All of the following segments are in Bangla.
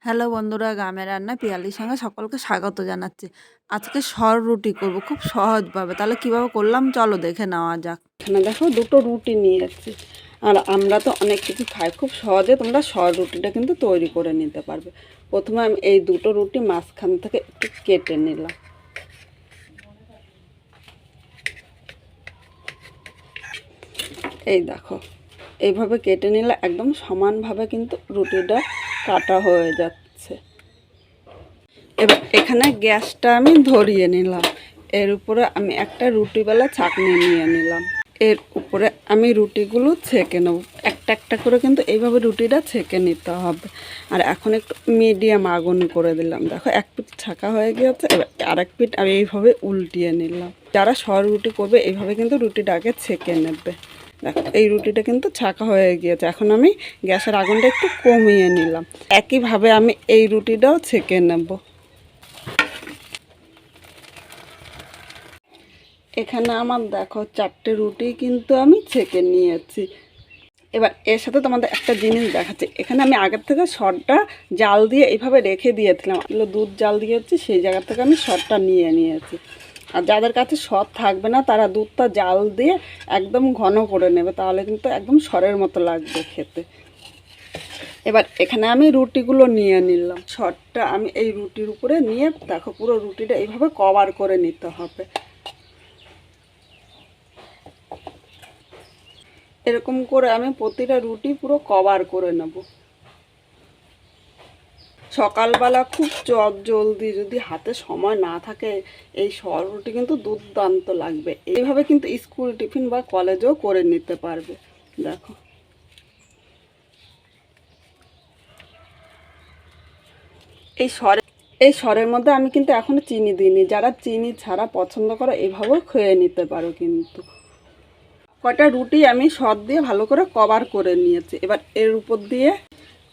হ্যালো বন্ধুরা, গ্রামের রান্না পিয়ালির সঙ্গে সকলকে স্বাগত জানাচ্ছি। আজকে সর রুটি করব খুব সহজভাবে। তাহলে কিভাবে করলাম চলো দেখে নেওয়া যাক। এখানে দেখো দুটো রুটি নিয়ে যাচ্ছি। আর আমরা তো অনেক কিছু খাই, খুব সহজে তোমরা সর রুটিটা কিন্তু তৈরি করে নিতে পারবে। প্রথমে আমি এই দুটো রুটি মাঝখান থেকে একটু কেটে নিলাম। এই দেখো এইভাবে কেটে নিলে একদম সমানভাবে কিন্তু রুটিটা কাটা হয়ে যাচ্ছে। এবার এখানে গ্যাসটা আমি ধরিয়ে নিলাম। এর উপরে আমি একটা রুটিওয়ালা ছাঁকনি নিয়ে নিলাম। এর উপরে আমি রুটিগুলো ছেঁকে নেব। একটা একটা করে কিন্তু এইভাবে রুটিটা ছেঁকে নিতে হবে। আর এখন একটু মিডিয়াম আগুন করে দিলাম। দেখো এক পিঠ ছাঁকা হয়ে গিয়েছে, এবার আরেক পিঠ আমি এইভাবে উল্টিয়ে নিলাম। যারা সর রুটি করবে এইভাবে কিন্তু রুটিটা আগে ছেঁকে নেবে। দেখো এই রুটিটা কিন্তু ছাঁকা হয়ে গিয়েছে। এখন আমি গ্যাসের আগুনটা একটু কমিয়ে নিলাম। একইভাবে আমি এই রুটিটাও ছেঁকে নেব। এখানে আমার দেখো 4টে রুটি কিন্তু আমি ছেঁকে নিয়েছি। এবার এর সাথে তোমাদের একটা জিনিস দেখাচ্ছি। এখানে আমি আগের থেকে সরটা জাল দিয়ে এইভাবে রেখে দিয়েছিলাম। এগুলো দুধ জাল দিয়েছি, সেই জায়গা থেকে আমি সরটা নিয়ে নিয়েছি। আর যাদের কাছে সর থাকবে না তারা দুধটা জাল দিয়ে একদম ঘন করে নেবে, তাহলে কিন্তু একদম সরের মতো লাগবে খেতে। এবার এখানে আমি রুটিগুলো নিয়ে নিলাম। সরটা আমি এই রুটির উপরে নিয়ে দেখো পুরো রুটিটা এইভাবে কভার করে নিতে হবে। এরকম করে আমি প্রতিটা রুটি পুরো কভার করে নেব। সকালবেলা খুব জলদি যদি হাতে সময় না থাকে এই সর রুটি কিন্তু দুর্দান্ত লাগবে। এইভাবে কিন্তু স্কুল টিফিন বা কলেজেও করে নিতে পারবে। দেখো এই সরের মধ্যে আমি কিন্তু এখনো চিনি দিইনি। যারা চিনি ছাড়া পছন্দ করো এইভাবেও খেয়ে নিতে পারো। কিন্তু কয়টা রুটি আমি সর দিয়ে ভালো করে কভার করে নিয়েছি। এবার এর উপর দিয়ে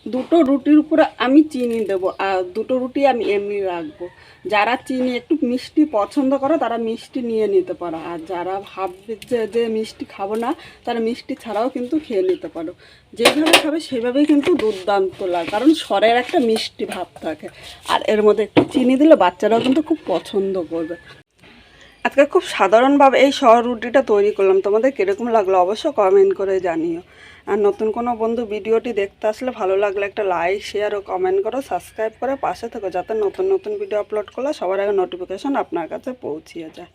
দুটো রুটির উপরে আমি চিনি দেবো, আর দুটো রুটি আমি এমনি রাখবো। যারা চিনি একটু মিষ্টি পছন্দ করো তারা মিষ্টি নিয়ে নিতে পারো, আর যারা ভাববে যে মিষ্টি খাবো না তারা মিষ্টি ছাড়াও কিন্তু খেয়ে নিতে পারো। যেভাবে খাবে সেভাবেই কিন্তু দুর্দান্ত লাগে, কারণ সরের একটা মিষ্টি ভাব থাকে। আর এর মধ্যে একটু চিনি দিলে বাচ্চারাও কিন্তু খুব পছন্দ করবে। আজকে খুব সাধারণভাবে এই সর রুটিটা তৈরি করলাম। তোমাদের কীরকম লাগলো অবশ্যই কমেন্ট করে জানিও। আর নতুন কোনো বন্ধু ভিডিওটি দেখতে আসলে ভালো লাগলে একটা লাইক, শেয়ার ও কমেন্ট করো, সাবস্ক্রাইব করে পাশে থেকো, যাতে নতুন নতুন ভিডিও আপলোড করলে সবার আগে নোটিফিকেশন আপনার কাছে পৌঁছিয়ে যায়।